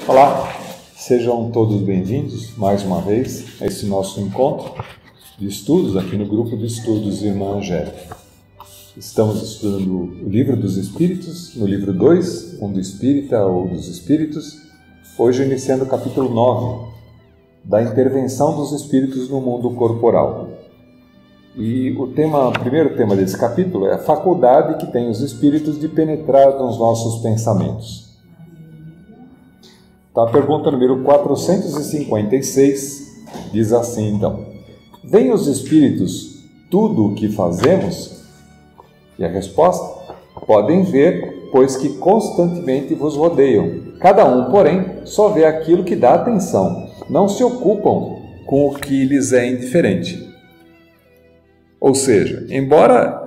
Olá, sejam todos bem-vindos mais uma vez a esse nosso encontro de estudos aqui no grupo de estudos Irmã Angélica. Estamos estudando o Livro dos Espíritos, no livro 2, Mundo Espírita ou dos Espíritos, hoje iniciando o capítulo 9, da intervenção dos espíritos no mundo corporal. E o primeiro tema desse capítulo é a faculdade que têm os espíritos de penetrar nos nossos pensamentos. Então, a pergunta número 456 diz assim, então: veem os espíritos tudo o que fazemos? E a resposta: podem ver, pois que constantemente vos rodeiam. Cada um, porém, só vê aquilo que dá atenção. Não se ocupam com o que lhes é indiferente. Ou seja, embora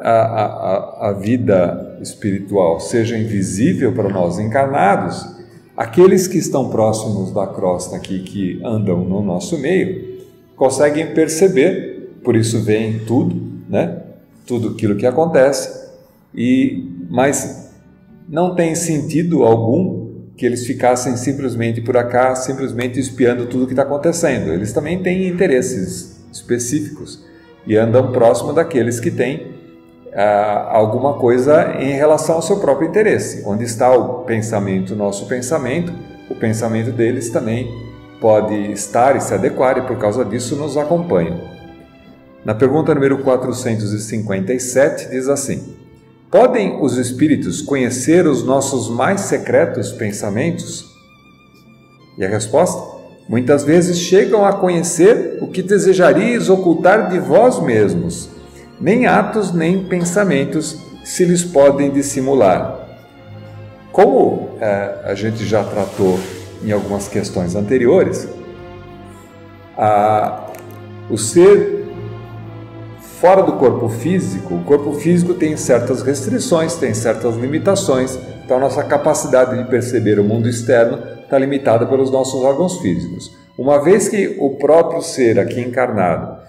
a vida espiritual seja invisível para nós encarnados, aqueles que estão próximos da crosta aqui, que andam no nosso meio, conseguem perceber, por isso veem tudo, né? Tudo aquilo que acontece, mas não tem sentido algum que eles ficassem simplesmente por cá, simplesmente espiando tudo o que está acontecendo. Eles também têm interesses específicos e andam próximo daqueles que têm alguma coisa em relação ao seu próprio interesse. Onde está o pensamento, nosso pensamento, o pensamento deles também pode estar e se adequar, e por causa disso nos acompanham. Na pergunta número 457 diz assim: podem os espíritos conhecer os nossos mais secretos pensamentos? E a resposta: muitas vezes chegam a conhecer o que desejarias ocultar de vós mesmos. Nem atos nem pensamentos se lhes podem dissimular. Como a gente já tratou em algumas questões anteriores, o ser fora do corpo físico, o corpo físico tem certas restrições, tem certas limitações, então a nossa capacidade de perceber o mundo externo está limitada pelos nossos órgãos físicos. Uma vez que o próprio ser aqui encarnado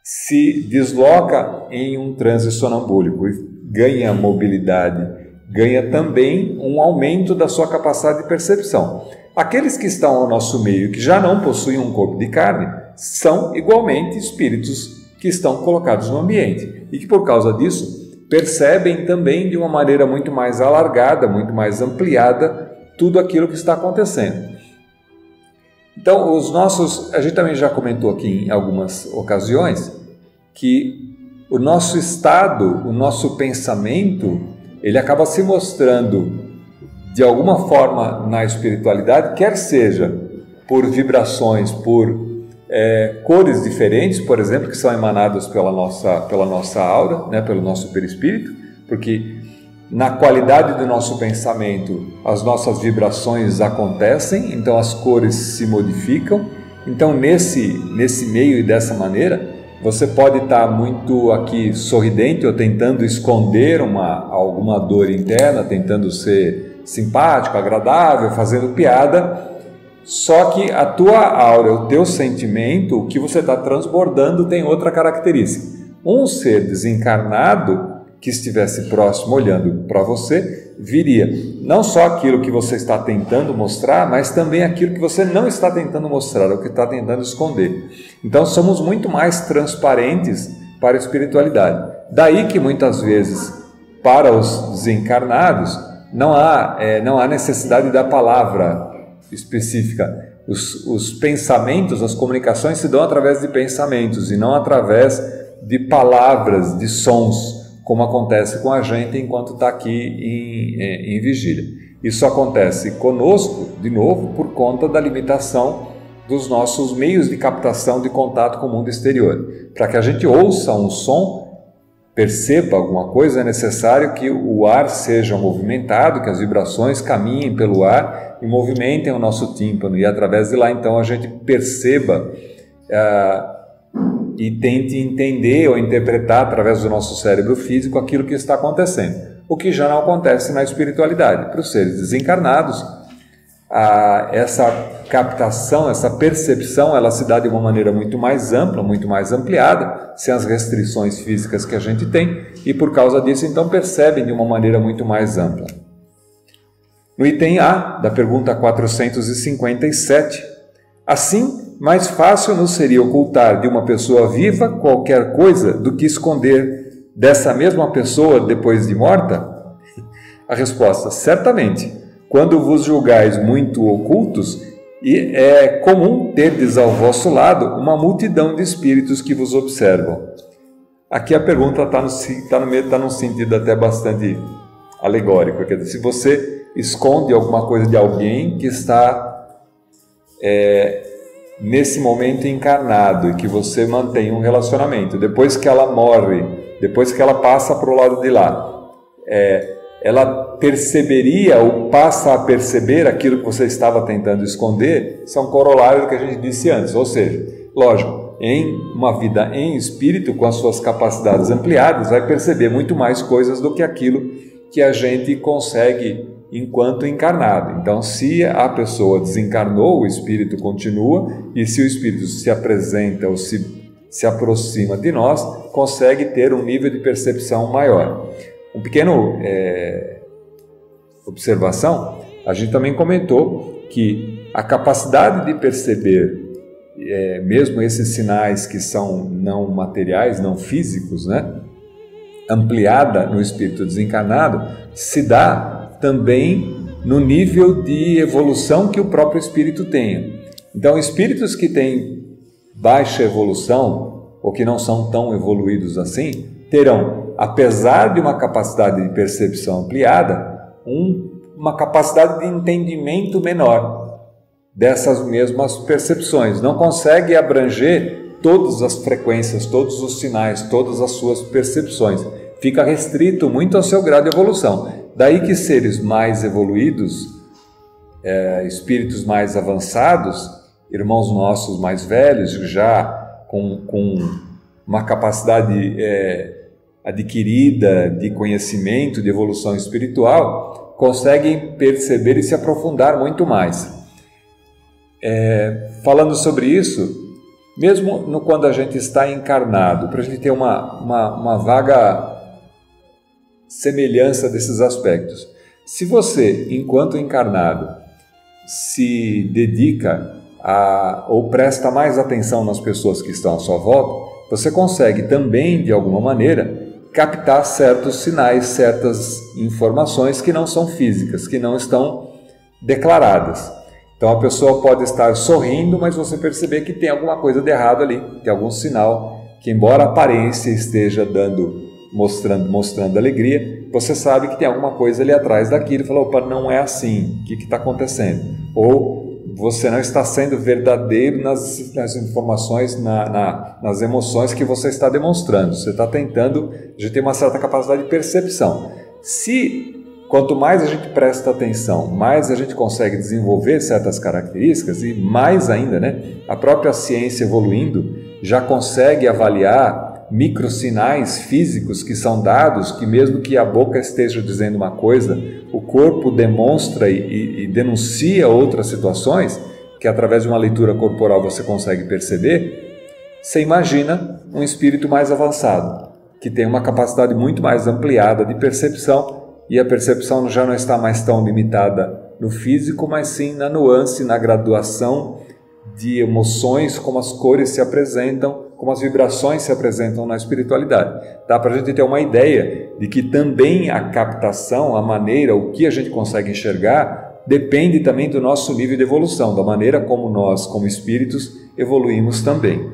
se desloca em um transe sonambúlico e ganha mobilidade, ganha também um aumento da sua capacidade de percepção. Aqueles que estão ao nosso meio, que já não possuem um corpo de carne, são igualmente espíritos que estão colocados no ambiente e que, por causa disso, percebem também de uma maneira muito mais alargada, muito mais ampliada, tudo aquilo que está acontecendo. Então, a gente também já comentou aqui em algumas ocasiões que o nosso estado, o nosso pensamento, ele acaba se mostrando de alguma forma na espiritualidade, quer seja por vibrações, por cores diferentes, por exemplo, que são emanadas pela nossa aura, né, pelo nosso perispírito, porque na qualidade do nosso pensamento as nossas vibrações acontecem, então as cores se modificam. Então nesse meio e dessa maneira você pode estar muito aqui sorridente ou tentando esconder alguma dor interna, tentando ser simpático, agradável, fazendo piada. Só que a tua aura, o teu sentimento, o que você está transbordando tem outra característica. Um ser desencarnado que estivesse próximo olhando para você, viria não só aquilo que você está tentando mostrar, mas também aquilo que você não está tentando mostrar, o que está tentando esconder. Então somos muito mais transparentes para a espiritualidade. Daí que muitas vezes, para os desencarnados, não há necessidade da palavra específica. Os pensamentos, as comunicações se dão através de pensamentos e não através de palavras, de sons, como acontece com a gente enquanto está aqui em vigília. Isso acontece conosco, de novo, por conta da limitação dos nossos meios de captação de contato com o mundo exterior. Para que a gente ouça um som, perceba alguma coisa, é necessário que o ar seja movimentado, que as vibrações caminhem pelo ar e movimentem o nosso tímpano, e através de lá então a gente perceba e tente entender ou interpretar através do nosso cérebro físico aquilo que está acontecendo, o que já não acontece na espiritualidade. Para os seres desencarnados, essa captação, essa percepção, ela se dá de uma maneira muito mais ampla, muito mais ampliada, sem as restrições físicas que a gente tem, e por causa disso então percebem de uma maneira muito mais ampla. No item A da pergunta 457, assim, mais fácil nos seria ocultar de uma pessoa viva qualquer coisa do que esconder dessa mesma pessoa depois de morta? A resposta: certamente. Quando vos julgais muito ocultos, é comum terdes ao vosso lado uma multidão de espíritos que vos observam. Aqui a pergunta está num sentido até bastante alegórico. Quer dizer, se você esconde alguma coisa de alguém que está nesse momento encarnado e que você mantém um relacionamento, depois que ela morre, depois que ela passa para o lado de lá, ela perceberia ou passa a perceber aquilo que você estava tentando esconder? Isso é um corolário do que a gente disse antes. Ou seja, lógico, em uma vida em espírito, com as suas capacidades ampliadas, vai perceber muito mais coisas do que aquilo que a gente consegue enquanto encarnado. Então, se a pessoa desencarnou, o espírito continua, e se o espírito se apresenta ou se aproxima de nós, consegue ter um nível de percepção maior. Um pequeno observação, a gente também comentou que a capacidade de perceber mesmo esses sinais que são não materiais, não físicos, né, ampliada no espírito desencarnado, se dá também no nível de evolução que o próprio espírito tenha. Então, espíritos que têm baixa evolução ou que não são tão evoluídos assim, terão, apesar de uma capacidade de percepção ampliada, uma capacidade de entendimento menor dessas mesmas percepções. Não consegue abranger todas as frequências, todos os sinais, todas as suas percepções. Fica restrito muito ao seu grau de evolução. Daí que seres mais evoluídos, espíritos mais avançados, irmãos nossos mais velhos, já com uma capacidade adquirida de conhecimento, de evolução espiritual, conseguem perceber e se aprofundar muito mais. Falando sobre isso, mesmo quando a gente está encarnado, para a gente ter uma vaga semelhança desses aspectos. Se você, enquanto encarnado, se dedica ou presta mais atenção nas pessoas que estão à sua volta, você consegue também, de alguma maneira, captar certos sinais, certas informações que não são físicas, que não estão declaradas. Então a pessoa pode estar sorrindo, mas você perceber que tem alguma coisa de errado ali, tem algum sinal que, embora a aparência esteja mostrando alegria, você sabe que tem alguma coisa ali atrás daquilo e fala: opa, não é assim, o que está acontecendo? Ou você não está sendo verdadeiro nas informações, nas emoções que você está demonstrando. Você está tentando ter uma certa capacidade de percepção. Quanto mais a gente presta atenção, mais a gente consegue desenvolver certas características e mais ainda, a própria ciência evoluindo já consegue avaliar microsinais físicos que são dados, que mesmo que a boca esteja dizendo uma coisa, o corpo demonstra e denuncia outras situações que através de uma leitura corporal você consegue perceber. Você imagina um espírito mais avançado, que tem uma capacidade muito mais ampliada de percepção, e a percepção já não está mais tão limitada no físico, mas sim na nuance, na graduação de emoções, como as cores se apresentam, como as vibrações se apresentam na espiritualidade. Dá para a gente ter uma ideia de que também a captação, a maneira, o que a gente consegue enxergar, depende também do nosso nível de evolução, da maneira como nós, como espíritos, evoluímos também.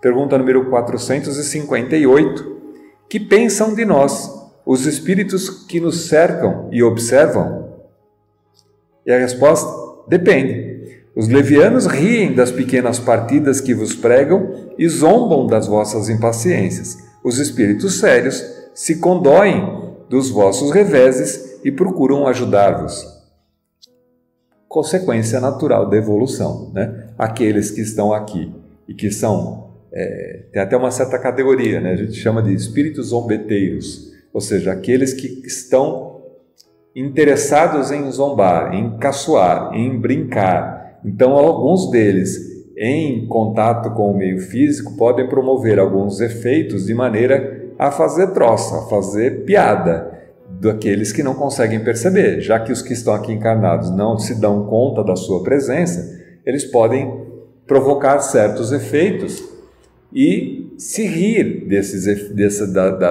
Pergunta número 458. Que pensam de nós os espíritos que nos cercam e observam? E a resposta: depende. Os levianos riem das pequenas partidas que vos pregam e zombam das vossas impaciências. Os espíritos sérios se condoem dos vossos reveses e procuram ajudar-vos. Consequência natural da evolução, Aqueles que estão aqui e que são, tem até uma certa categoria, a gente chama de espíritos zombeteiros, ou seja, aqueles que estão interessados em zombar, em caçoar, em brincar. Então, alguns deles, em contato com o meio físico, podem promover alguns efeitos de maneira a fazer troça, a fazer piada. daqueles que não conseguem perceber, já que os que estão aqui encarnados não se dão conta da sua presença, eles podem provocar certos efeitos e se rir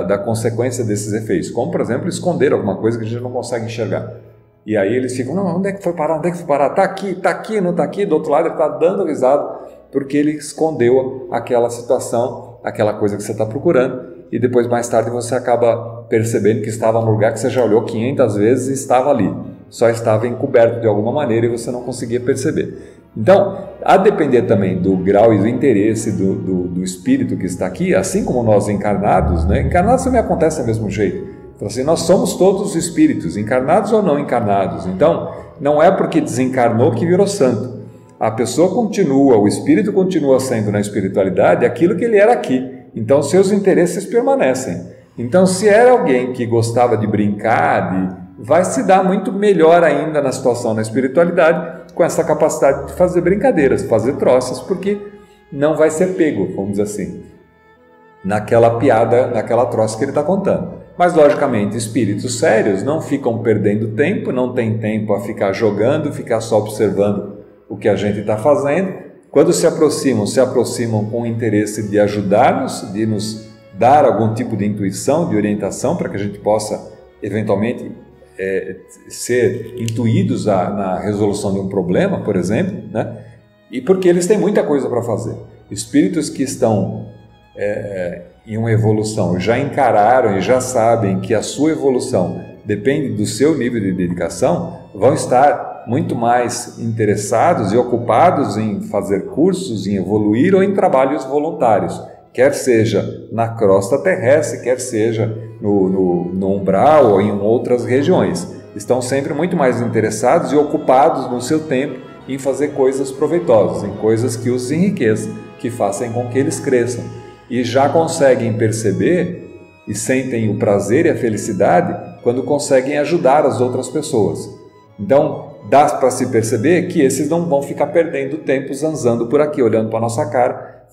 da consequência desses efeitos, como, por exemplo, esconder alguma coisa que a gente não consegue enxergar. E aí eles ficam, não, onde é que foi parar? Onde é que foi parar? Está aqui, não está aqui? Do outro lado ele está dando risada porque ele escondeu aquela situação, aquela coisa que você está procurando, e depois, mais tarde, você acaba percebendo que estava no lugar que você já olhou 500 vezes e estava ali. Só estava encoberto de alguma maneira e você não conseguia perceber. Então, a depender também do grau e do interesse do espírito que está aqui, assim como nós encarnados, né? Encarnados também acontece do mesmo jeito. Então, assim, nós somos todos espíritos, encarnados ou não encarnados. Então, não é porque desencarnou que virou santo. A pessoa continua, o espírito continua sendo na espiritualidade aquilo que ele era aqui. Então, seus interesses permanecem. Então, se era alguém que gostava de brincar, vai se dar muito melhor ainda na situação na espiritualidade, com essa capacidade de fazer brincadeiras, fazer troças, porque não vai ser pego, vamos dizer assim, naquela piada, naquela troça que ele está contando. Mas, logicamente, espíritos sérios não ficam perdendo tempo, não tem tempo a ficar jogando, ficar só observando o que a gente está fazendo. Quando se aproximam com o interesse de ajudar-nos, de nos dar algum tipo de intuição, de orientação, para que a gente possa, eventualmente, ser intuídos na resolução de um problema, por exemplo, né? E porque eles têm muita coisa para fazer. Espíritos que estão em uma evolução já encararam e já sabem que a sua evolução depende do seu nível de dedicação, vão estar muito mais interessados e ocupados em fazer cursos, em evoluir ou em trabalhos voluntários, quer seja na crosta terrestre, quer seja no umbral ou em outras regiões. Estão sempre muito mais interessados e ocupados no seu tempo em fazer coisas proveitosas, em coisas que os enriqueçam, que façam com que eles cresçam. E já conseguem perceber e sentem o prazer e a felicidade quando conseguem ajudar as outras pessoas. Então, dá para se perceber que esses não vão ficar perdendo tempo zanzando por aqui, olhando para a nossa cara,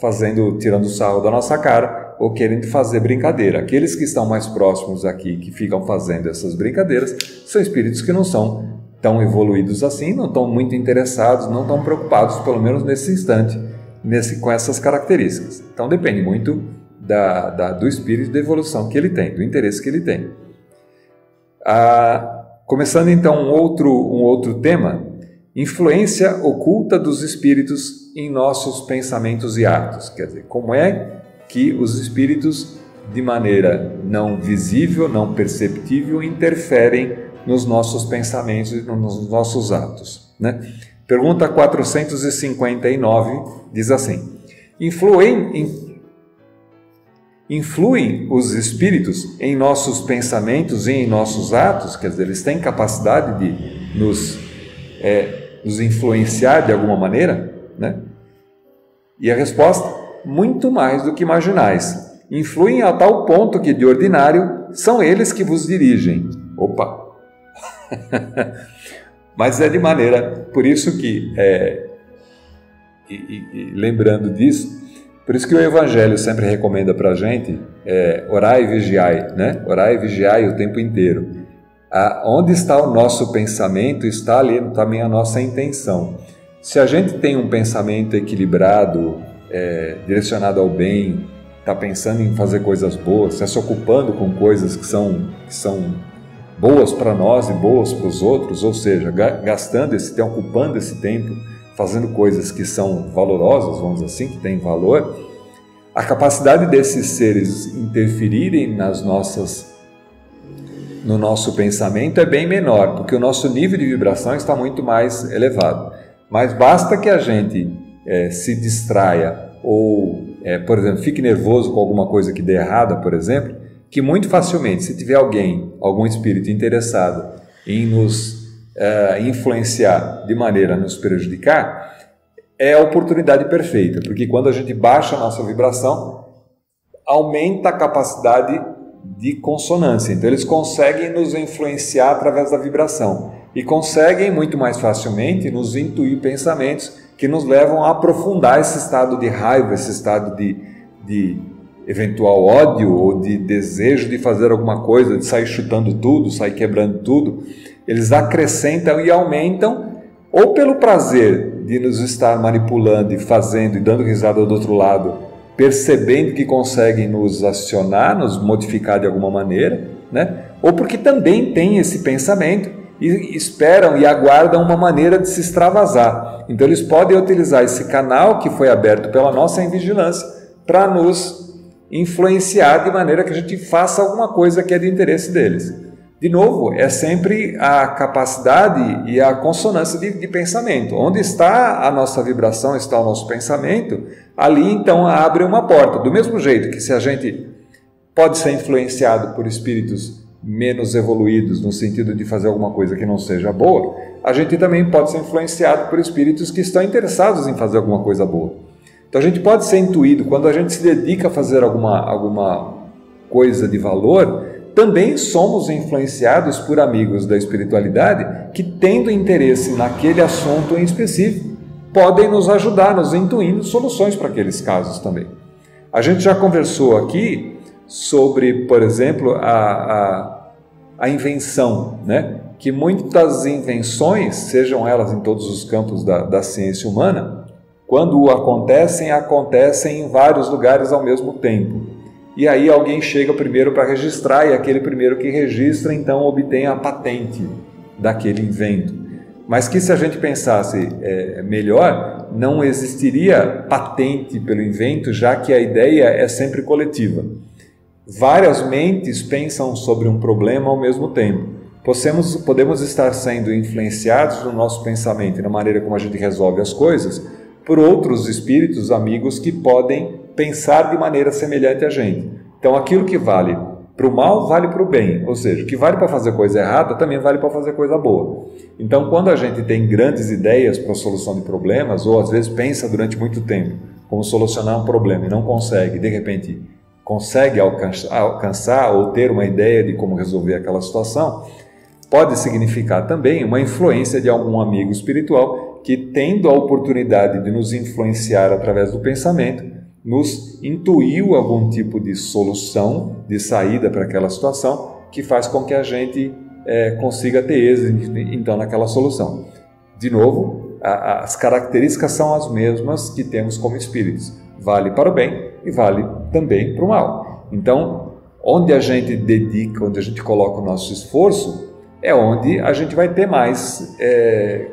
tirando sarro da nossa cara ou querendo fazer brincadeira. Aqueles que estão mais próximos aqui, que ficam fazendo essas brincadeiras, são espíritos que não são tão evoluídos assim, não estão muito interessados, não estão preocupados, pelo menos nesse instante, com essas características. Então depende muito do espírito, da evolução que ele tem, do interesse que ele tem. Começando então um outro tema, influência oculta dos espíritos em nossos pensamentos e atos. Quer dizer, como é que os espíritos, de maneira não visível, não perceptível, interferem nos nossos pensamentos e nos nossos atos, né? Pergunta 459 diz assim: Influem os espíritos em nossos pensamentos e em nossos atos? Quer dizer, eles têm capacidade de nos influenciar de alguma maneira, né? E a resposta: muito mais do que imaginais. Influem a tal ponto que, de ordinário, são eles que vos dirigem. Opa! Mas é de maneira, por isso que, lembrando disso, por isso que o Evangelho sempre recomenda para a gente orai e vigiai, né? Orai e vigiai o tempo inteiro. Onde está o nosso pensamento, está ali também a nossa intenção. Se a gente tem um pensamento equilibrado, direcionado ao bem, está pensando em fazer coisas boas, está se ocupando com coisas que são boas para nós e boas para os outros, ou seja, gastando esse tempo, ocupando esse tempo, fazendo coisas que são valorosas, vamos dizer assim, que têm valor, a capacidade desses seres interferirem no nosso pensamento é bem menor, porque o nosso nível de vibração está muito mais elevado. Mas basta que a gente se distraia ou, por exemplo, fique nervoso com alguma coisa que dê errada, por exemplo, que muito facilmente, se tiver algum espírito interessado em nos influenciar de maneira a nos prejudicar, é a oportunidade perfeita, porque quando a gente baixa a nossa vibração, aumenta a capacidade de consonância. Então eles conseguem nos influenciar através da vibração e conseguem muito mais facilmente nos intuir pensamentos que nos levam a aprofundar esse estado de raiva, esse estado de eventual ódio ou de desejo de fazer alguma coisa, de sair chutando tudo, sair quebrando tudo, eles acrescentam e aumentam, ou pelo prazer de nos estar manipulando e fazendo e dando risada do outro lado, percebendo que conseguem nos acionar, nos modificar de alguma maneira, né? Ou porque também tem esse pensamento e esperam e aguardam uma maneira de se extravasar. Então eles podem utilizar esse canal que foi aberto pela nossa invigilância para nos influenciar de maneira que a gente faça alguma coisa que é de interesse deles. De novo, é sempre a capacidade e a consonância de pensamento. Onde está a nossa vibração, está o nosso pensamento, ali então abre uma porta. Do mesmo jeito que se a gente pode ser influenciado por espíritos menos evoluídos, no sentido de fazer alguma coisa que não seja boa, a gente também pode ser influenciado por espíritos que estão interessados em fazer alguma coisa boa. Então a gente pode ser intuído, quando a gente se dedica a fazer alguma coisa de valor, também somos influenciados por amigos da espiritualidade que, tendo interesse naquele assunto em específico, podem nos ajudar, nos intuindo soluções para aqueles casos também. A gente já conversou aqui sobre, por exemplo, a invenção, né? Que muitas invenções, sejam elas em todos os campos da ciência humana, quando acontecem em vários lugares ao mesmo tempo. E aí alguém chega primeiro para registrar, e aquele primeiro que registra, então obtém a patente daquele invento. Mas que se a gente pensasse melhor, não existiria patente pelo invento, já que a ideia é sempre coletiva. Várias mentes pensam sobre um problema ao mesmo tempo. Podemos estar sendo influenciados no nosso pensamento e na maneira como a gente resolve as coisas por outros espíritos, amigos, que podem pensar de maneira semelhante a gente. Então aquilo que vale para o mal, vale para o bem. Ou seja, o que vale para fazer coisa errada, também vale para fazer coisa boa. Então quando a gente tem grandes ideias para a solução de problemas, ou às vezes pensa durante muito tempo como solucionar um problema e não consegue, de repente consegue alcançar ou ter uma ideia de como resolver aquela situação, pode significar também uma influência de algum amigo espiritual que, tendo a oportunidade de nos influenciar através do pensamento, nos intuiu algum tipo de solução, de saída para aquela situação, que faz com que a gente consiga ter êxito então naquela solução. De novo, as características são as mesmas que temos como espíritos. Vale para o bem e vale também para o mal. Então, onde a gente dedica, onde a gente coloca o nosso esforço, é onde a gente vai ter mais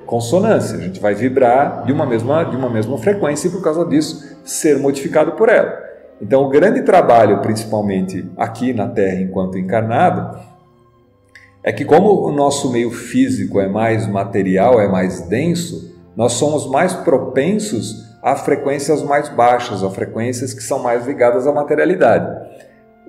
consonância, a gente vai vibrar de uma mesma frequência e, por causa disso, ser modificado por ela. Então, o grande trabalho, principalmente aqui na Terra enquanto encarnado, é que como o nosso meio físico é mais material, é mais denso, nós somos mais propensos a frequências mais baixas, a frequências que são mais ligadas à materialidade.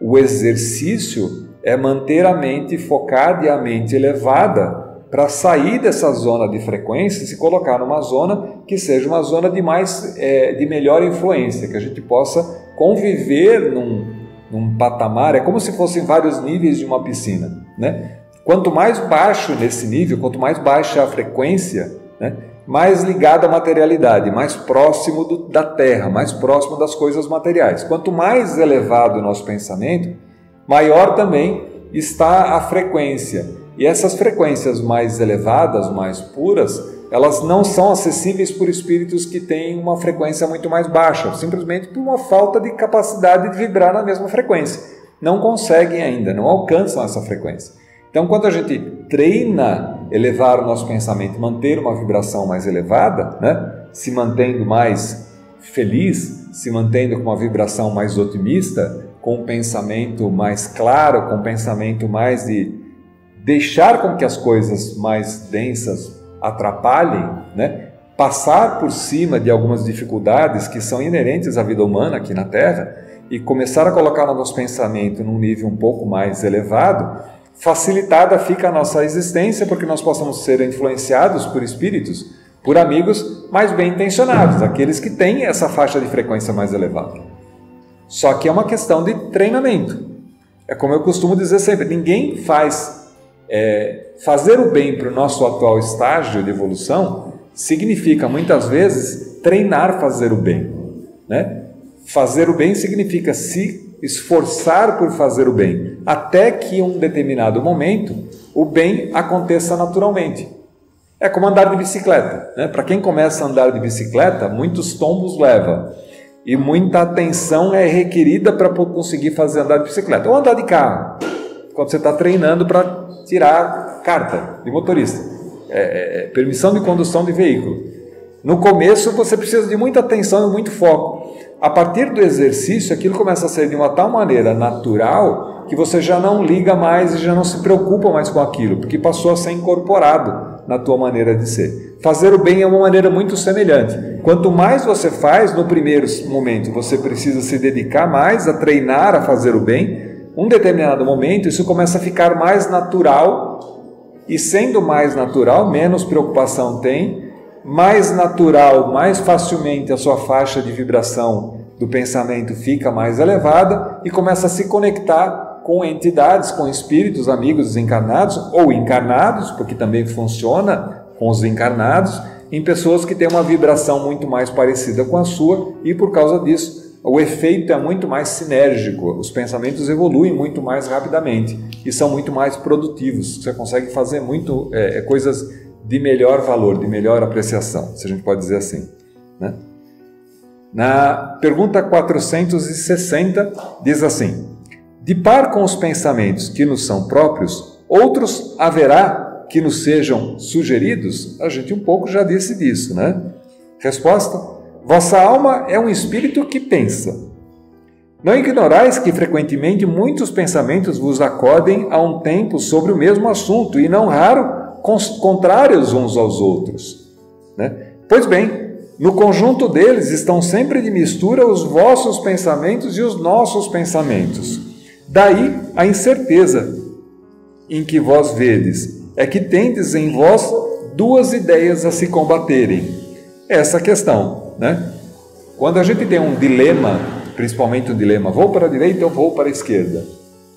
O exercício é manter a mente focada e a mente elevada para sair dessa zona de frequência e se colocar numa zona que seja uma zona de melhor influência, que a gente possa conviver num patamar, é como se fossem vários níveis de uma piscina, né? Quanto mais baixo nesse nível, quanto mais baixa a frequência, né, mais ligado à materialidade, mais próximo da Terra, mais próximo das coisas materiais. Quanto mais elevado o nosso pensamento, maior também está a frequência. E essas frequências mais elevadas, mais puras, elas não são acessíveis por espíritos que têm uma frequência muito mais baixa, simplesmente por uma falta de capacidade de vibrar na mesma frequência. Não conseguem ainda, não alcançam essa frequência. Então, quando a gente treina elevar o nosso pensamento, manter uma vibração mais elevada, né, se mantendo mais feliz, se mantendo com uma vibração mais otimista, com um pensamento mais claro, com um pensamento mais de deixar com que as coisas mais densas atrapalhem, né, passar por cima de algumas dificuldades que são inerentes à vida humana aqui na Terra e começar a colocar o nosso pensamento num nível um pouco mais elevado, facilitada fica a nossa existência, porque nós possamos ser influenciados por espíritos, por amigos mais bem intencionados, aqueles que têm essa faixa de frequência mais elevada. Só que é uma questão de treinamento. É como eu costumo dizer sempre, ninguém faz fazer o bem para o nosso atual estágio de evolução significa muitas vezes treinar fazer o bem, né? Fazer o bem significa se esforçar por fazer o bem, até que em um determinado momento o bem aconteça naturalmente. É como andar de bicicleta, né? Para quem começa a andar de bicicleta, muitos tombos leva e muita atenção é requerida para conseguir fazer andar de bicicleta ou andar de carro, quando você está treinando para tirar carta de motorista, permissão de condução de veículo. No começo você precisa de muita atenção e muito foco. A partir do exercício, aquilo começa a ser de uma tal maneira natural que você já não liga mais e já não se preocupa mais com aquilo, porque passou a ser incorporado na tua maneira de ser. Fazer o bem é uma maneira muito semelhante. Quanto mais você faz, no primeiro momento você precisa se dedicar mais a treinar a fazer o bem. Um determinado momento isso começa a ficar mais natural, e sendo mais natural, menos preocupação tem, mais natural, mais facilmente a sua faixa de vibração do pensamento fica mais elevada e começa a se conectar com entidades, com espíritos, amigos desencarnados ou encarnados, porque também funciona com os encarnados, em pessoas que têm uma vibração muito mais parecida com a sua, e por causa disso o efeito é muito mais sinérgico, os pensamentos evoluem muito mais rapidamente e são muito mais produtivos, você consegue fazer coisas de melhor valor, de melhor apreciação, se a gente pode dizer assim, né? Na pergunta 460 diz assim: de par com os pensamentos que nos são próprios, outros haverá que nos sejam sugeridos? A gente um pouco já disse disso, né? Resposta: vossa alma é um espírito que pensa. Não ignorais que frequentemente muitos pensamentos vos acodem a um tempo sobre o mesmo assunto, e não raro contrários uns aos outros, né? Pois bem, no conjunto deles estão sempre de mistura os vossos pensamentos e os nossos pensamentos. Daí a incerteza em que vós vedes, é que tendes em vós duas ideias a se combaterem. Essa questão, né? Quando a gente tem um dilema, principalmente um dilema, vou para a direita ou vou para a esquerda,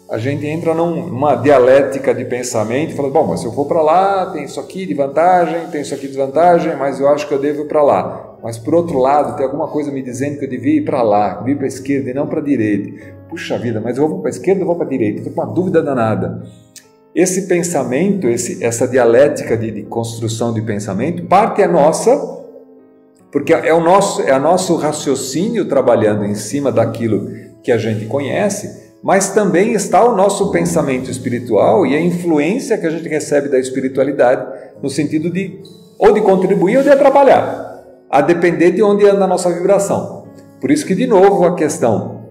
a gente entra numa dialética de pensamento e fala, bom, mas se eu for para lá, tem isso aqui de vantagem, tem isso aqui de desvantagem, mas eu acho que eu devo ir para lá. Mas por outro lado, tem alguma coisa me dizendo que eu devia ir para lá, que eu devia ir para a esquerda e não para a direita. Puxa vida, mas eu vou para a esquerda ou vou para a direita? Estou com uma dúvida danada. Esse pensamento, essa dialética de construção de pensamento, parte é nossa, porque é o nosso raciocínio trabalhando em cima daquilo que a gente conhece, mas também está o nosso pensamento espiritual e a influência que a gente recebe da espiritualidade, no sentido de ou de contribuir ou de atrapalhar, a depender de onde anda a nossa vibração. Por isso que, de novo, a questão,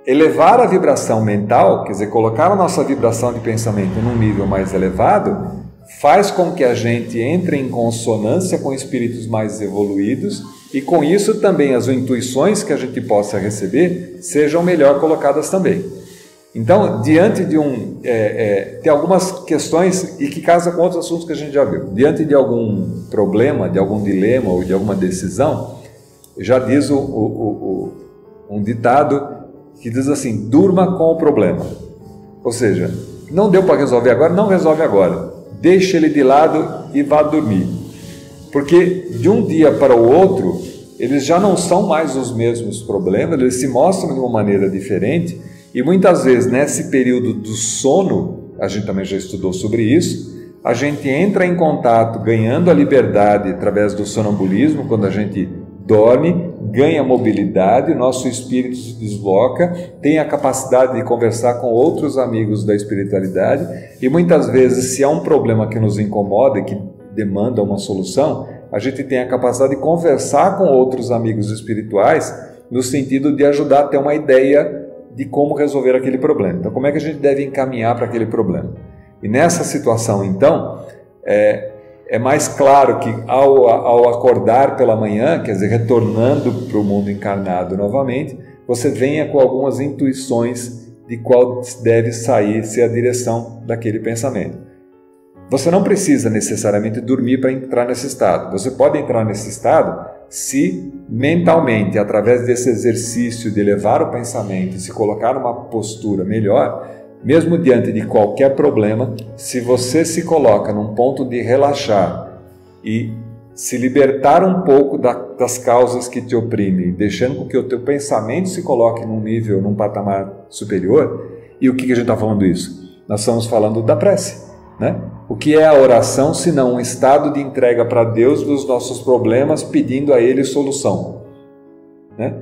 elevar a vibração mental, quer dizer, colocar a nossa vibração de pensamento num nível mais elevado, faz com que a gente entre em consonância com espíritos mais evoluídos e com isso também as intuições que a gente possa receber sejam melhor colocadas também. Então, diante de tem algumas questões e que casam com outros assuntos que a gente já viu. Diante de algum problema, de algum dilema ou de alguma decisão, já diz um ditado que diz assim, durma com o problema. Ou seja, não deu para resolver agora, não resolve agora. Deixe ele de lado e vá dormir. Porque de um dia para o outro, eles já não são mais os mesmos problemas, eles se mostram de uma maneira diferente, e muitas vezes nesse período do sono, a gente também já estudou sobre isso, a gente entra em contato ganhando a liberdade através do sonambulismo, quando a gente dorme, ganha mobilidade, o nosso espírito se desloca, tem a capacidade de conversar com outros amigos da espiritualidade, e muitas vezes, se há um problema que nos incomoda e que demanda uma solução, a gente tem a capacidade de conversar com outros amigos espirituais no sentido de ajudar a ter uma ideia de como resolver aquele problema. Então, como é que a gente deve encaminhar para aquele problema? E nessa situação, então, é mais claro que ao acordar pela manhã, quer dizer, retornando para o mundo encarnado novamente, você venha com algumas intuições de qual deve ser a direção daquele pensamento. Você não precisa necessariamente dormir para entrar nesse estado. Você pode entrar nesse estado se mentalmente, através desse exercício de elevar o pensamento e se colocar numa postura melhor, mesmo diante de qualquer problema, se você se coloca num ponto de relaxar e se libertar um pouco das causas que te oprimem, deixando com que o teu pensamento se coloque num nível, num patamar superior. E o que a gente está falando isso? Nós estamos falando da prece, né? O que é a oração se não um estado de entrega para Deus dos nossos problemas, pedindo a Ele solução, né?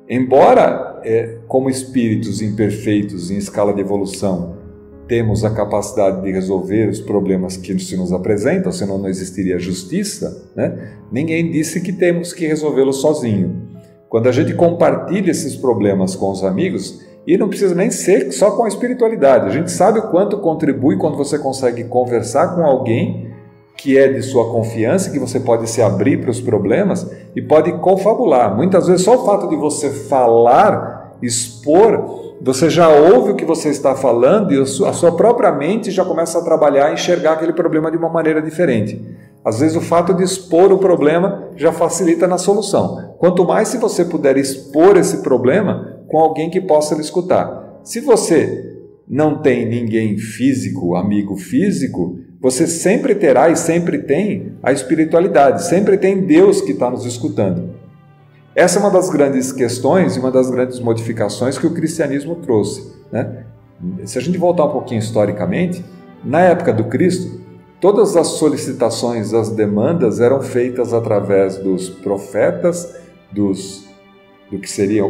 Embora, como espíritos imperfeitos em escala de evolução, temos a capacidade de resolver os problemas que se nos apresentam, senão não existiria justiça, né? Ninguém disse que temos que resolvê-los sozinho. Quando a gente compartilha esses problemas com os amigos, e não precisa nem ser só com a espiritualidade, a gente sabe o quanto contribui quando você consegue conversar com alguém que é de sua confiança, que você pode se abrir para os problemas e pode confabular. Muitas vezes só o fato de você falar, expor, você já ouve o que você está falando e a sua própria mente já começa a trabalhar e enxergar aquele problema de uma maneira diferente. Às vezes o fato de expor o problema já facilita na solução. Quanto mais se você puder expor esse problema com alguém que possa lhe escutar. Se você não tem ninguém físico, amigo físico, você sempre terá e sempre tem a espiritualidade, sempre tem Deus que está nos escutando. Essa é uma das grandes questões e uma das grandes modificações que o cristianismo trouxe, né? Se a gente voltar um pouquinho historicamente, na época do Cristo, todas as solicitações, as demandas eram feitas através dos profetas, do que seriam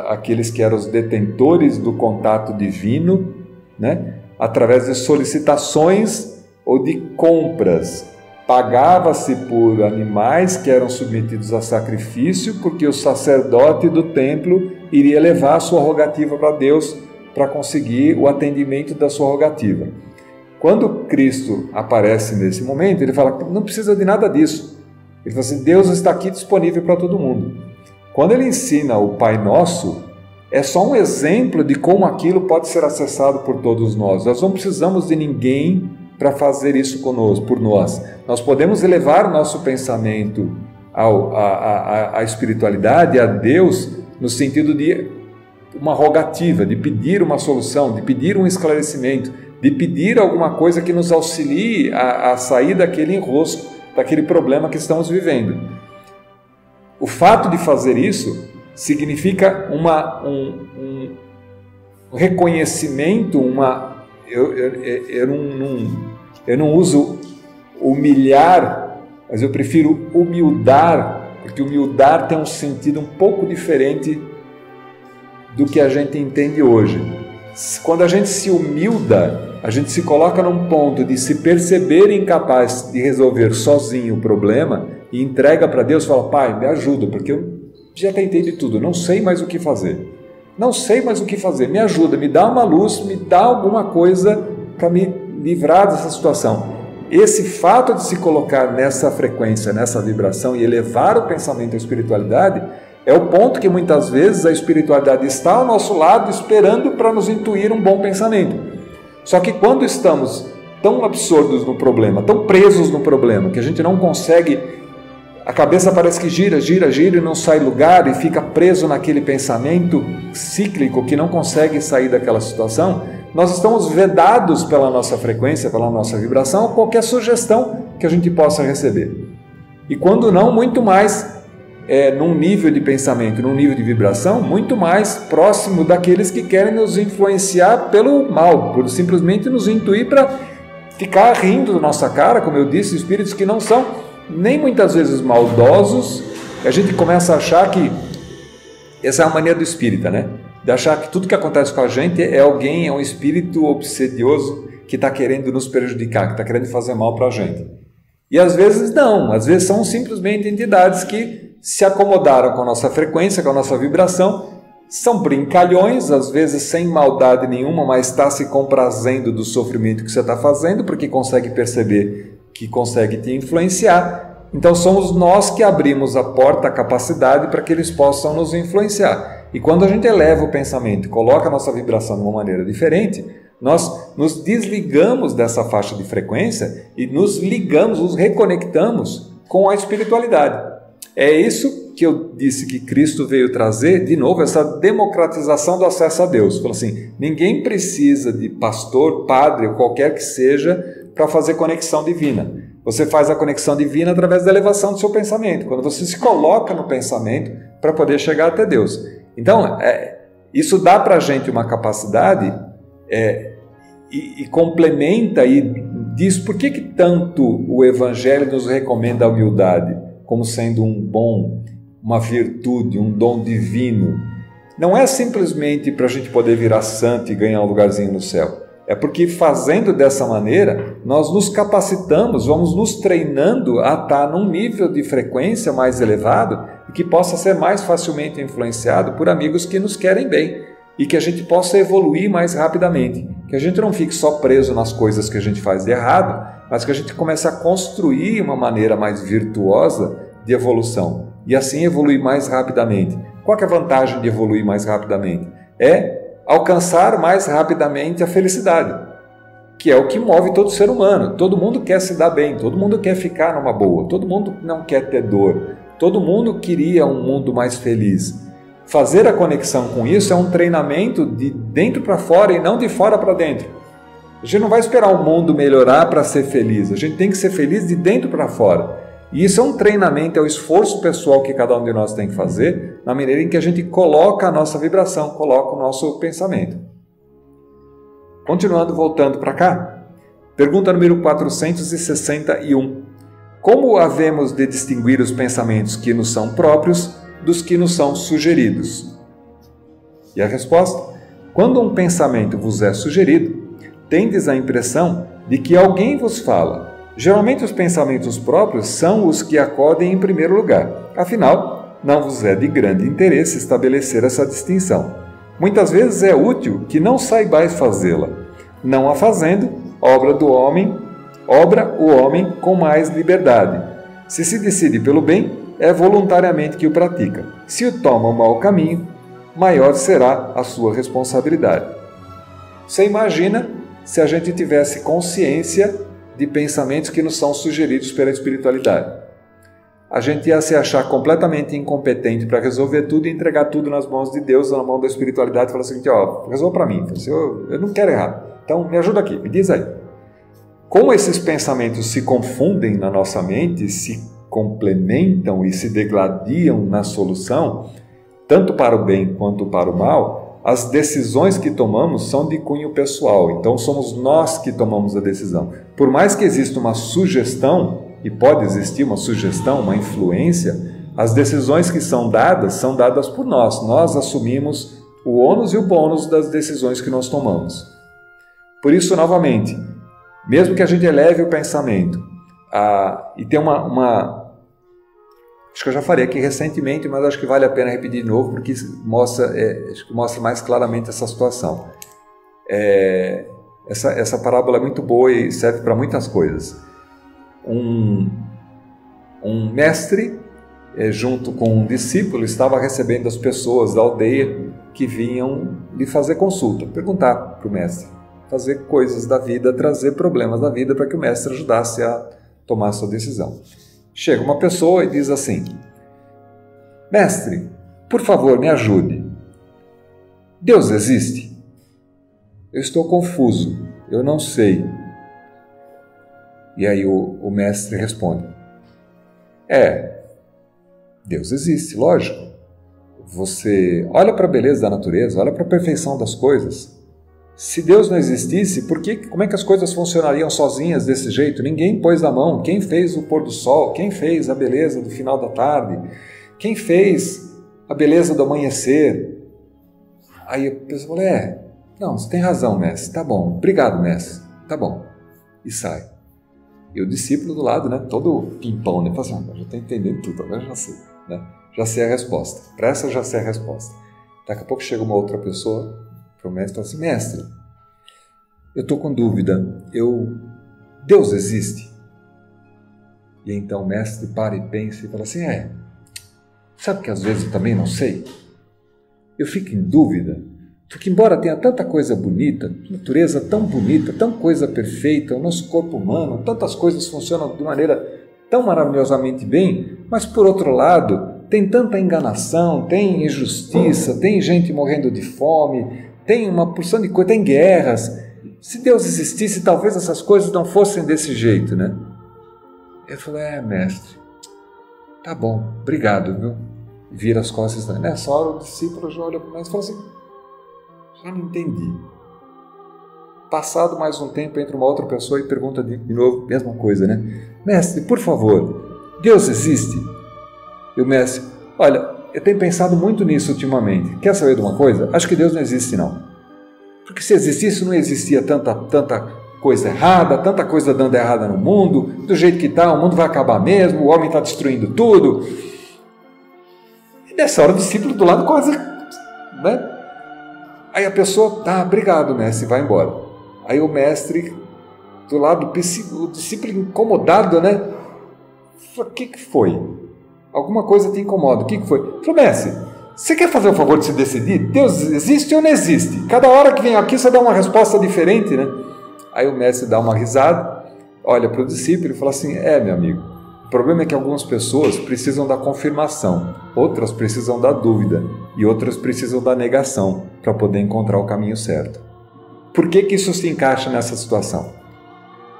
aqueles que eram os detentores do contato divino, né? Através de solicitações ou de compras. Pagava-se por animais que eram submetidos a sacrifício, porque o sacerdote do templo iria levar a sua rogativa para Deus para conseguir o atendimento da sua rogativa. Quando Cristo aparece nesse momento, ele fala, não precisa de nada disso. Ele fala assim, Deus está aqui disponível para todo mundo. Quando ele ensina o Pai Nosso, é só um exemplo de como aquilo pode ser acessado por todos nós. Nós não precisamos de ninguém para fazer isso conosco, por nós. Nós podemos elevar o nosso pensamento à espiritualidade, a Deus, no sentido de uma rogativa, de pedir uma solução, de pedir um esclarecimento, de pedir alguma coisa que nos auxilie a sair daquele enrosco, daquele problema que estamos vivendo. O fato de fazer isso significa um reconhecimento, eu não uso humilhar, mas eu prefiro humildar, porque humildar tem um sentido um pouco diferente do que a gente entende hoje. Quando a gente se humilda, a gente se coloca num ponto de se perceber incapaz de resolver sozinho o problema e entrega para Deus e fala, Pai, me ajuda, porque eu já tentei de tudo, não sei mais o que fazer. Não sei mais o que fazer, me ajuda, me dá uma luz, me dá alguma coisa para me livrar dessa situação. Esse fato de se colocar nessa frequência, nessa vibração e elevar o pensamento à espiritualidade é o ponto que muitas vezes a espiritualidade está ao nosso lado esperando para nos intuir um bom pensamento. Só que quando estamos tão absortos no problema, tão presos no problema, que a gente não consegue, a cabeça parece que gira e não sai lugar e fica preso naquele pensamento cíclico que não consegue sair daquela situação, nós estamos vedados pela nossa frequência, pela nossa vibração, a qualquer sugestão que a gente possa receber. E quando não, muito mais num nível de pensamento, num nível de vibração, muito mais próximo daqueles que querem nos influenciar pelo mal, por simplesmente nos intuir para ficar rindo da nossa cara, como eu disse, espíritos que não são nem muitas vezes maldosos. A gente começa a achar que essa é a mania do espírita, né? De achar que tudo que acontece com a gente é um espírito obsedioso que está querendo nos prejudicar, que está querendo fazer mal para a gente. E às vezes não, às vezes são simplesmente entidades que se acomodaram com a nossa frequência, com a nossa vibração, são brincalhões, às vezes sem maldade nenhuma, mas está se comprazendo do sofrimento que você está fazendo, porque consegue perceber que consegue te influenciar. Então somos nós que abrimos a porta, a capacidade para que eles possam nos influenciar. E quando a gente eleva o pensamento e coloca a nossa vibração de uma maneira diferente, nós nos desligamos dessa faixa de frequência e nos ligamos, nos reconectamos com a espiritualidade. É isso que eu disse que Cristo veio trazer, de novo, essa democratização do acesso a Deus. Falou assim, ninguém precisa de pastor, padre ou qualquer que seja para fazer conexão divina. Você faz a conexão divina através da elevação do seu pensamento, quando você se coloca no pensamento para poder chegar até Deus. Então, isso dá para a gente uma capacidade e complementa e diz por que tanto o Evangelho nos recomenda a humildade como sendo uma virtude, um dom divino. Não é simplesmente para a gente poder virar santo e ganhar um lugarzinho no céu. É porque fazendo dessa maneira, nós nos capacitamos, vamos nos treinando a estar num nível de frequência mais elevado e que possa ser mais facilmente influenciado por amigos que nos querem bem e que a gente possa evoluir mais rapidamente. Que a gente não fique só preso nas coisas que a gente faz de errado, mas que a gente comece a construir uma maneira mais virtuosa de evolução e assim evoluir mais rapidamente. Qual que é a vantagem de evoluir mais rapidamente? É alcançar mais rapidamente a felicidade, que é o que move todo ser humano. Todo mundo quer se dar bem, todo mundo quer ficar numa boa, todo mundo não quer ter dor, todo mundo queria um mundo mais feliz. Fazer a conexão com isso é um treinamento de dentro para fora e não de fora para dentro. A gente não vai esperar o mundo melhorar para ser feliz, a gente tem que ser feliz de dentro para fora. E isso é um treinamento, é o esforço pessoal que cada um de nós tem que fazer, na maneira em que a gente coloca a nossa vibração, coloca o nosso pensamento. Continuando, voltando para cá. Pergunta número 461. Como havemos de distinguir os pensamentos que nos são próprios dos que nos são sugeridos? E a resposta? Quando um pensamento vos é sugerido, tendes a impressão de que alguém vos fala. Geralmente os pensamentos próprios são os que acodem em primeiro lugar. Afinal, não vos é de grande interesse estabelecer essa distinção. Muitas vezes é útil que não saibais fazê-la. Não a fazendo, obra o homem com mais liberdade. Se decide pelo bem, é voluntariamente que o pratica. Se o toma o mau caminho, maior será a sua responsabilidade. Você imagina se a gente tivesse consciência de pensamentos que nos são sugeridos pela espiritualidade. A gente ia se achar completamente incompetente para resolver tudo e entregar tudo nas mãos de Deus, na mão da espiritualidade, e falar assim, resolva para mim, eu não quero errar, então me ajuda aqui, me diz aí. Como esses pensamentos se confundem na nossa mente, se complementam e se degladiam na solução, tanto para o bem quanto para o mal, as decisões que tomamos são de cunho pessoal, então somos nós que tomamos a decisão. Por mais que exista uma sugestão, e pode existir uma sugestão, uma influência, as decisões que são dadas por nós. Nós assumimos o ônus e o bônus das decisões que nós tomamos. Por isso, novamente, mesmo que a gente eleve o pensamento, e tem acho que eu já falei aqui recentemente, mas acho que vale a pena repetir de novo, porque mostra mais claramente essa situação. Essa parábola é muito boa e serve para muitas coisas. Um mestre, junto com um discípulo, estava recebendo as pessoas da aldeia que vinham lhe fazer consulta, perguntar para o mestre, fazer coisas da vida, trazer problemas da vida para que o mestre ajudasse a tomar a sua decisão. Chega uma pessoa e diz assim, mestre, por favor, me ajude. Deus existe? Eu estou confuso, eu não sei. E aí o mestre responde, Deus existe, lógico. Você olha para a beleza da natureza, olha para a perfeição das coisas. Se Deus não existisse, como é que as coisas funcionariam sozinhas desse jeito? Ninguém pôs a mão. Quem fez o pôr do sol? Quem fez a beleza do final da tarde? Quem fez a beleza do amanhecer? Aí a pessoa fala, não, você tem razão, mestre. Tá bom, obrigado, mestre. Tá bom. E sai. E o discípulo do lado, né, todo pimpão, né, fala assim, já estou entendendo tudo, agora já sei. Né? Já sei a resposta. Para essa eu já sei a resposta. Daqui a pouco chega uma outra pessoa para o mestre e fala assim, mestre, eu estou com dúvida, Deus existe? E então o mestre para e pensa e fala assim, sabe que às vezes eu também não sei? Eu fico em dúvida, porque embora tenha tanta coisa bonita, natureza tão bonita, tão coisa perfeita, o nosso corpo humano, tantas coisas funcionam de maneira tão maravilhosamente bem, mas por outro lado, tem tanta enganação, tem injustiça, tem gente morrendo de fome, tem uma porção de coisa, tem guerras. Se Deus existisse, talvez essas coisas não fossem desse jeito, né? Ele falou, mestre, tá bom, obrigado, viu? Vira as costas. Nessa hora o discípulo já olha para o mestre e fala assim, já não entendi. Passado mais um tempo, entra uma outra pessoa e pergunta de novo, mesma coisa, né? Mestre, por favor, Deus existe? E o mestre, olha, eu tenho pensado muito nisso ultimamente. Quer saber de uma coisa? Acho que Deus não existe, não. Porque se existisse, não existia tanta coisa errada, tanta coisa dando errada no mundo, do jeito que está, o mundo vai acabar mesmo, o homem está destruindo tudo. E nessa hora o discípulo do lado quase, né? Aí a pessoa, tá, obrigado, mestre, vai embora. Aí o mestre, do lado, o discípulo incomodado, né? Falou, o que foi? Alguma coisa te incomoda, o que foi? Falou, mestre, você quer fazer o favor de se decidir? Deus existe ou não existe? Cada hora que vem aqui você dá uma resposta diferente, né? Aí o mestre dá uma risada, olha para o discípulo e fala assim, meu amigo, o problema é que algumas pessoas precisam da confirmação, outras precisam da dúvida e outras precisam da negação para poder encontrar o caminho certo. Por que isso se encaixa nessa situação?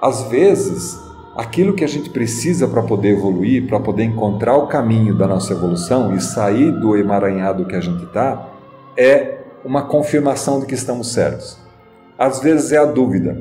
Às vezes, aquilo que a gente precisa para poder evoluir, para poder encontrar o caminho da nossa evolução e sair do emaranhado que a gente está, é uma confirmação de que estamos certos. Às vezes é a dúvida,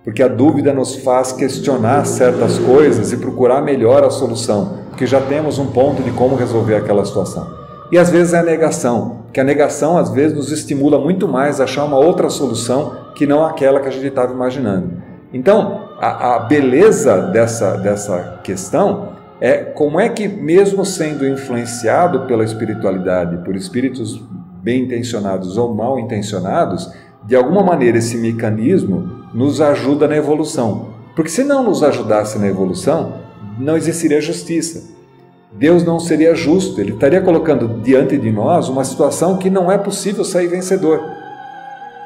porque a dúvida nos faz questionar certas coisas e procurar melhor a solução, porque já temos um ponto de como resolver aquela situação. E às vezes é a negação, que a negação às vezes nos estimula muito mais a achar uma outra solução que não aquela que a gente estava imaginando. Então, a beleza dessa questão é como é que, mesmo sendo influenciado pela espiritualidade, por espíritos bem intencionados ou mal intencionados, de alguma maneira esse mecanismo nos ajuda na evolução. Porque se não nos ajudasse na evolução, não existiria justiça. Deus não seria justo, Ele estaria colocando diante de nós uma situação que não é possível sair vencedor.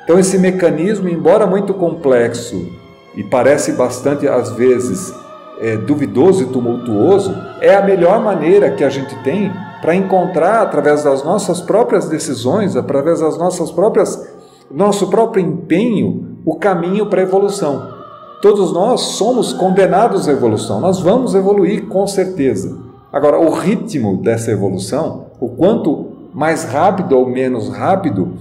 Então esse mecanismo, embora muito complexo e parece bastante, às vezes, duvidoso e tumultuoso, é a melhor maneira que a gente tem para encontrar, através das nossas próprias decisões, através das nosso próprio empenho, o caminho para a evolução. Todos nós somos condenados à evolução, nós vamos evoluir com certeza. Agora, o ritmo dessa evolução, o quanto mais rápido ou menos rápido,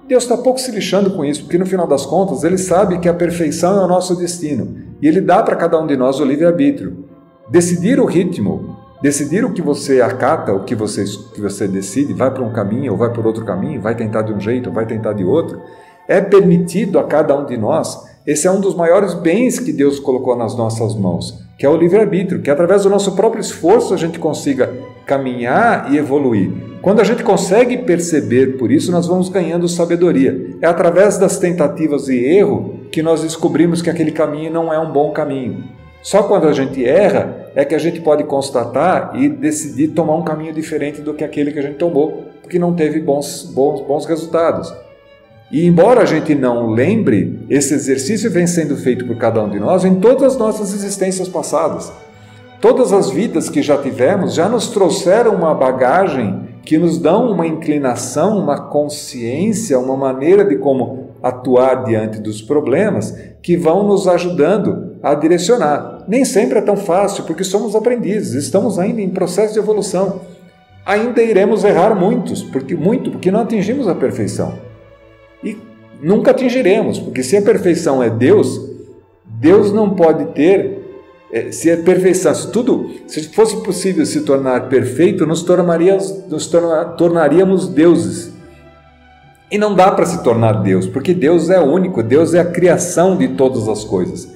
Deus está pouco se lixando com isso, porque no final das contas Ele sabe que a perfeição é o nosso destino e Ele dá para cada um de nós o livre-arbítrio. Decidir o ritmo, decidir o que você acata, o que você decide, vai para um caminho ou vai por outro caminho, vai tentar de um jeito ou vai tentar de outro, é permitido a cada um de nós. Esse é um dos maiores bens que Deus colocou nas nossas mãos, que é o livre-arbítrio, que através do nosso próprio esforço a gente consiga caminhar e evoluir. Quando a gente consegue perceber por isso, nós vamos ganhando sabedoria. É através das tentativas e erro que nós descobrimos que aquele caminho não é um bom caminho. Só quando a gente erra é que a gente pode constatar e decidir tomar um caminho diferente do que aquele que a gente tomou, porque não teve bons resultados. E embora a gente não lembre, esse exercício vem sendo feito por cada um de nós em todas as nossas existências passadas. Todas as vidas que já tivemos já nos trouxeram uma bagagem que nos dão uma inclinação, uma consciência, uma maneira de como atuar diante dos problemas que vão nos ajudando a direcionar. Nem sempre é tão fácil, porque somos aprendizes, estamos ainda em processo de evolução. Ainda iremos errar porque não atingimos a perfeição. E nunca atingiremos, porque se a perfeição é Deus, Deus não pode ter, se a perfeição, se fosse possível se tornar perfeito, nos tornaríamos deuses. E não dá para se tornar Deus, porque Deus é único, Deus é a criação de todas as coisas.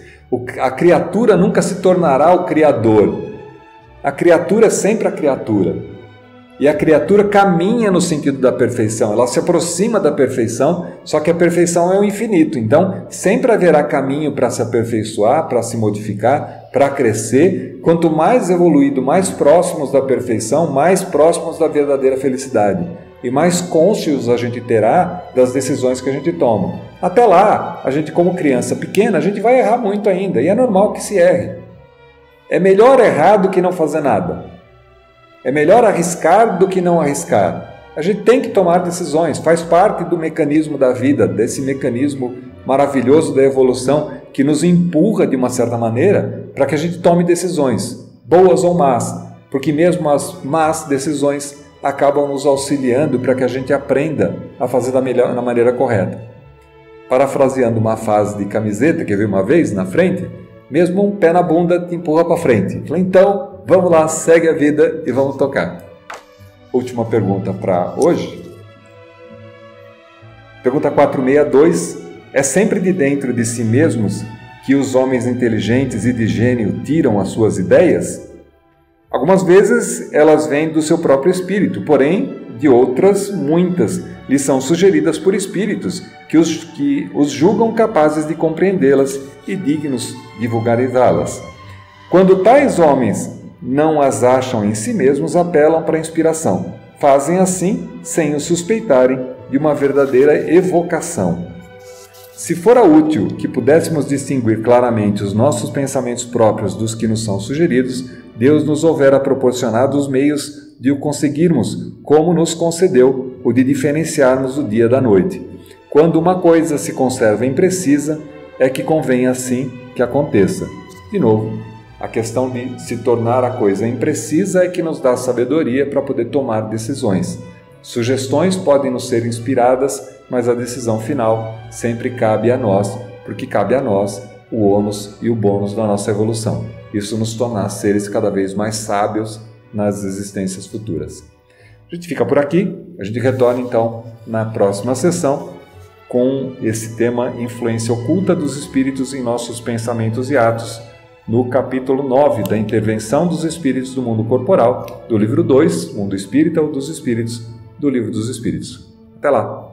A criatura nunca se tornará o Criador. A criatura é sempre a criatura. E a criatura caminha no sentido da perfeição, ela se aproxima da perfeição, só que a perfeição é o infinito. Então, sempre haverá caminho para se aperfeiçoar, para se modificar, para crescer. Quanto mais evoluído, mais próximos da perfeição, mais próximos da verdadeira felicidade. E mais cônscios a gente terá das decisões que a gente toma. Até lá, a gente como criança pequena, a gente vai errar muito ainda, e é normal que se erre. É melhor errar do que não fazer nada. É melhor arriscar do que não arriscar. A gente tem que tomar decisões, faz parte do mecanismo da vida, desse mecanismo maravilhoso da evolução que nos empurra de uma certa maneira para que a gente tome decisões, boas ou más, porque mesmo as más decisões acabam nos auxiliando para que a gente aprenda a fazer da maneira correta. Parafraseando uma frase de camiseta que eu vi uma vez na frente, mesmo um pé na bunda te empurra para frente. Então, vamos lá, segue a vida e vamos tocar. Última pergunta para hoje. Pergunta 462. É sempre de dentro de si mesmos que os homens inteligentes e de gênio tiram as suas ideias? Algumas vezes elas vêm do seu próprio espírito, porém, de outras, muitas, lhes são sugeridas por espíritos que os julgam capazes de compreendê-las e dignos de vulgarizá-las. Quando tais homens não as acham em si mesmos, apelam para a inspiração. Fazem assim sem o suspeitarem de uma verdadeira evocação. Se fora útil que pudéssemos distinguir claramente os nossos pensamentos próprios dos que nos são sugeridos, Deus nos houvera proporcionado os meios de o conseguirmos, como nos concedeu o de diferenciarmos o dia da noite. Quando uma coisa se conserva imprecisa, é que convém assim que aconteça. De novo, a questão de se tornar a coisa imprecisa é que nos dá sabedoria para poder tomar decisões. Sugestões podem nos ser inspiradas, mas a decisão final sempre cabe a nós, porque cabe a nós o ônus e o bônus da nossa evolução. Isso nos tornar seres cada vez mais sábios nas existências futuras. A gente fica por aqui, a gente retorna então na próxima sessão com esse tema Influência Oculta dos Espíritos em Nossos Pensamentos e Atos, no capítulo 9 da Intervenção dos Espíritos do Mundo Corporal, do livro 2, Mundo Espírita ou dos Espíritos, do Livro dos Espíritos. Até lá!